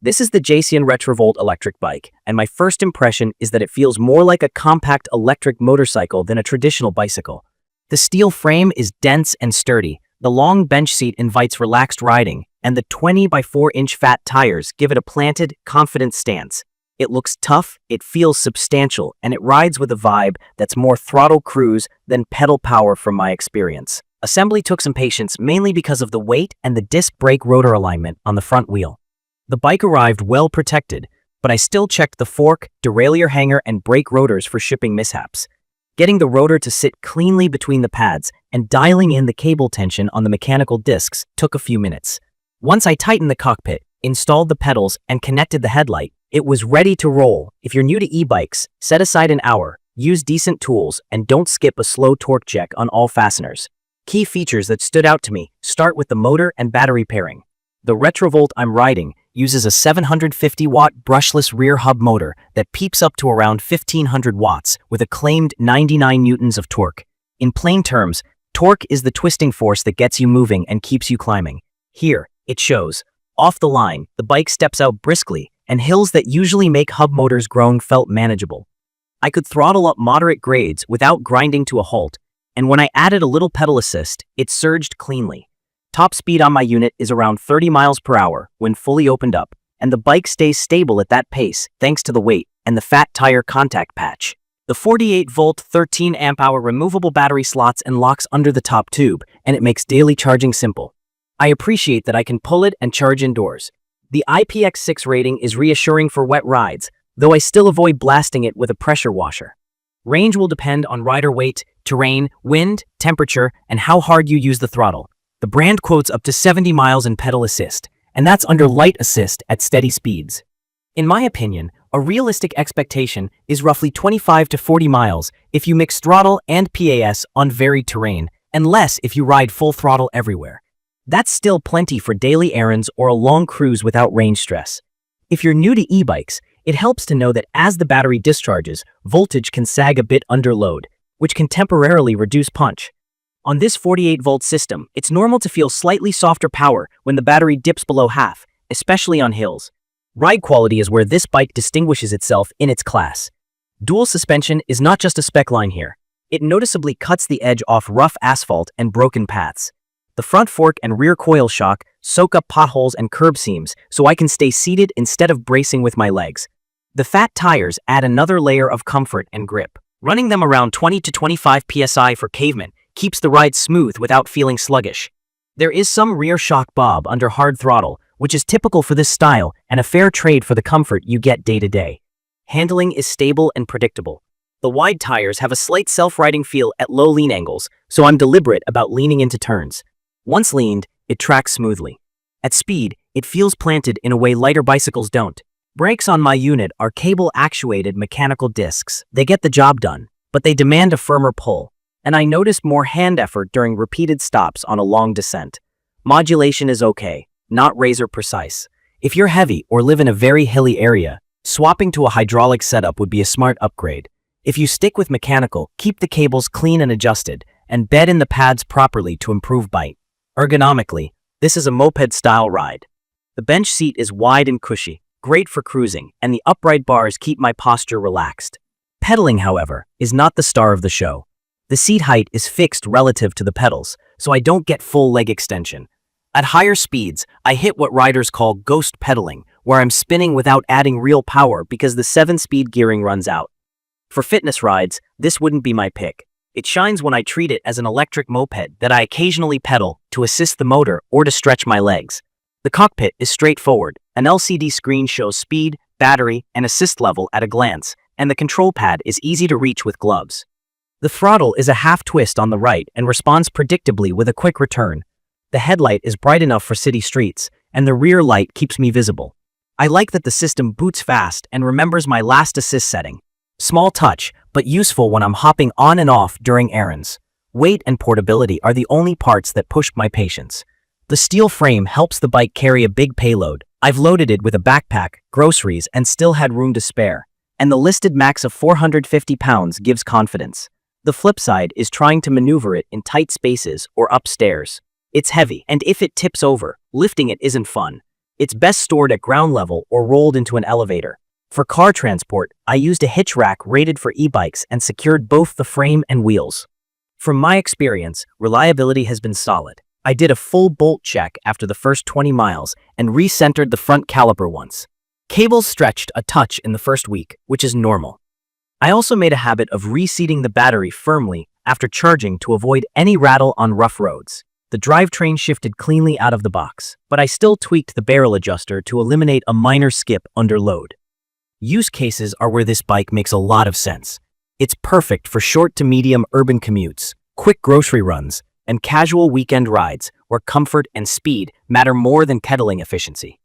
This is the Jasion RetroVolt electric bike, and my first impression is that it feels more like a compact electric motorcycle than a traditional bicycle. The steel frame is dense and sturdy, the long bench seat invites relaxed riding, and the 20 by 4-inch fat tires give it a planted, confident stance. It looks tough, it feels substantial, and it rides with a vibe that's more throttle cruise than pedal power from my experience. Assembly took some patience mainly because of the weight and the disc brake rotor alignment on the front wheel. The bike arrived well protected, but I still checked the fork, derailleur hanger, and brake rotors for shipping mishaps. Getting the rotor to sit cleanly between the pads and dialing in the cable tension on the mechanical discs took a few minutes. Once I tightened the cockpit, installed the pedals, and connected the headlight, it was ready to roll. If you're new to e-bikes, set aside an hour, use decent tools, and don't skip a slow torque check on all fasteners. Key features that stood out to me start with the motor and battery pairing. The RetroVolt I'm riding uses a 750-watt brushless rear hub motor that peaks up to around 1500 watts with a claimed 99 newtons of torque. In plain terms, torque is the twisting force that gets you moving and keeps you climbing. Here, it shows. Off the line, the bike steps out briskly, and hills that usually make hub motors groan felt manageable. I could throttle up moderate grades without grinding to a halt, and when I added a little pedal assist, it surged cleanly. Top speed on my unit is around 30 miles per hour when fully opened up, and the bike stays stable at that pace thanks to the weight and the fat tire contact patch. The 48-volt 13 amp-hour removable battery slots and locks under the top tube, and it makes daily charging simple. I appreciate that I can pull it and charge indoors. The IPX6 rating is reassuring for wet rides, though I still avoid blasting it with a pressure washer. Range will depend on rider weight, terrain, wind, temperature, and how hard you use the throttle. The brand quotes up to 70 miles in pedal assist, and that's under light assist at steady speeds. In my opinion, a realistic expectation is roughly 25 to 40 miles if you mix throttle and PAS on varied terrain, and less if you ride full throttle everywhere. That's still plenty for daily errands or a long cruise without range stress. If you're new to e-bikes, it helps to know that as the battery discharges, voltage can sag a bit under load, which can temporarily reduce punch. On this 48-volt system, it's normal to feel slightly softer power when the battery dips below half, especially on hills. Ride quality is where this bike distinguishes itself in its class. Dual suspension is not just a spec line here. It noticeably cuts the edge off rough asphalt and broken paths. The front fork and rear coil shock soak up potholes and curb seams so I can stay seated instead of bracing with my legs. The fat tires add another layer of comfort and grip. Running them around 20 to 25 psi for pavement keeps the ride smooth without feeling sluggish. There is some rear shock bob under hard throttle, which is typical for this style and a fair trade for the comfort you get day to day. Handling is stable and predictable. The wide tires have a slight self-riding feel at low lean angles, so I'm deliberate about leaning into turns. Once leaned, it tracks smoothly. At speed, it feels planted in a way lighter bicycles don't. Brakes on my unit are cable-actuated mechanical discs. They get the job done, but they demand a firmer pull, and I noticed more hand effort during repeated stops on a long descent. Modulation is okay, not razor precise. If you're heavy or live in a very hilly area, swapping to a hydraulic setup would be a smart upgrade. If you stick with mechanical, keep the cables clean and adjusted, and bed in the pads properly to improve bite. Ergonomically, this is a moped-style ride. The bench seat is wide and cushy, great for cruising, and the upright bars keep my posture relaxed. Pedaling, however, is not the star of the show. The seat height is fixed relative to the pedals, so I don't get full leg extension. At higher speeds, I hit what riders call ghost pedaling, where I'm spinning without adding real power because the 7-speed gearing runs out. For fitness rides, this wouldn't be my pick. It shines when I treat it as an electric moped that I occasionally pedal to assist the motor or to stretch my legs. The cockpit is straightforward. An LCD screen shows speed, battery, and assist level at a glance, and the control pad is easy to reach with gloves. The throttle is a half twist on the right and responds predictably with a quick return. The headlight is bright enough for city streets, and the rear light keeps me visible. I like that the system boots fast and remembers my last assist setting. Small touch, but useful when I'm hopping on and off during errands. Weight and portability are the only parts that pushed my patience. The steel frame helps the bike carry a big payload. I've loaded it with a backpack, groceries, and still had room to spare. And the listed max of 450 pounds gives confidence. The flip side is trying to maneuver it in tight spaces or upstairs. It's heavy, and if it tips over, lifting it isn't fun. It's best stored at ground level or rolled into an elevator. For car transport, I used a hitch rack rated for e-bikes and secured both the frame and wheels. From my experience, reliability has been solid. I did a full bolt check after the first 20 miles and recentered the front caliper once. Cables stretched a touch in the first week, which is normal. I also made a habit of reseating the battery firmly after charging to avoid any rattle on rough roads. The drivetrain shifted cleanly out of the box, but I still tweaked the barrel adjuster to eliminate a minor skip under load. Use cases are where this bike makes a lot of sense. It's perfect for short to medium urban commutes, quick grocery runs, and casual weekend rides where comfort and speed matter more than pedaling efficiency.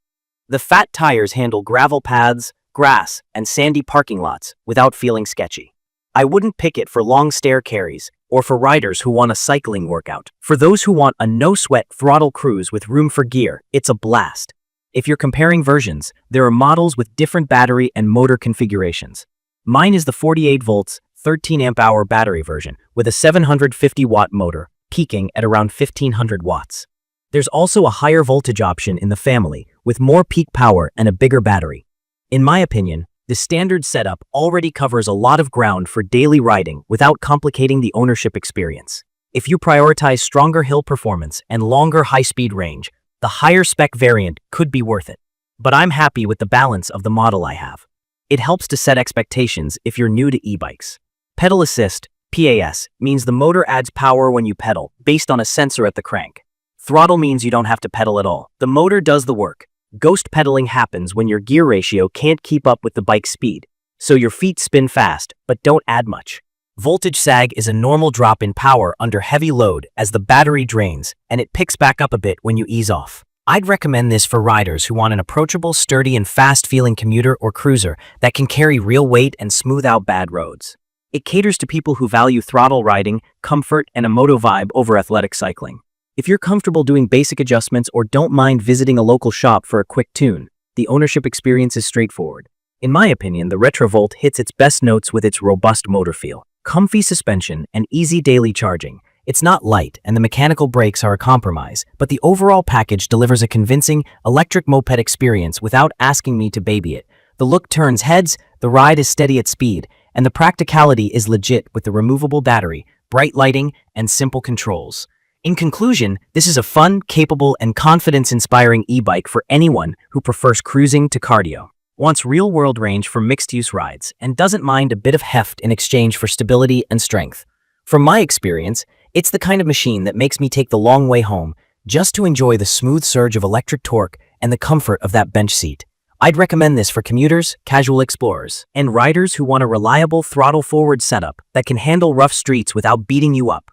The fat tires handle gravel paths, grass, and sandy parking lots without feeling sketchy. I wouldn't pick it for long stair carries or for riders who want a cycling workout. For those who want a no-sweat throttle cruise with room for gear, it's a blast. If you're comparing versions, there are models with different battery and motor configurations. Mine is the 48 volts, 13 amp hour battery version with a 750 watt motor, peaking at around 1500 watts. There's also a higher voltage option in the family with more peak power and a bigger battery. In my opinion, the standard setup already covers a lot of ground for daily riding without complicating the ownership experience. If you prioritize stronger hill performance and longer high-speed range, the higher spec variant could be worth it. But I'm happy with the balance of the model I have. It helps to set expectations if you're new to e-bikes. Pedal assist, PAS, means the motor adds power when you pedal, based on a sensor at the crank. Throttle means you don't have to pedal at all. The motor does the work. Ghost pedaling happens when your gear ratio can't keep up with the bike's speed, so your feet spin fast, but don't add much. Voltage sag is a normal drop in power under heavy load as the battery drains, and it picks back up a bit when you ease off. I'd recommend this for riders who want an approachable, sturdy, and fast-feeling commuter or cruiser that can carry real weight and smooth out bad roads. It caters to people who value throttle riding, comfort, and a moto vibe over athletic cycling. If you're comfortable doing basic adjustments or don't mind visiting a local shop for a quick tune, the ownership experience is straightforward. In my opinion, the RetroVolt hits its best notes with its robust motor feel, comfy suspension, and easy daily charging. It's not light, and the mechanical brakes are a compromise, but the overall package delivers a convincing electric moped experience without asking me to baby it. The look turns heads, the ride is steady at speed, and the practicality is legit with the removable battery, bright lighting, and simple controls. In conclusion, this is a fun, capable, and confidence-inspiring e-bike for anyone who prefers cruising to cardio, wants real-world range for mixed-use rides, and doesn't mind a bit of heft in exchange for stability and strength. From my experience, it's the kind of machine that makes me take the long way home just to enjoy the smooth surge of electric torque and the comfort of that bench seat. I'd recommend this for commuters, casual explorers, and riders who want a reliable throttle-forward setup that can handle rough streets without beating you up.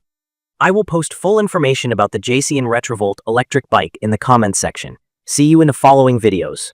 I will post full information about the Jasion RetroVolt electric bike in the comments section. See you in the following videos.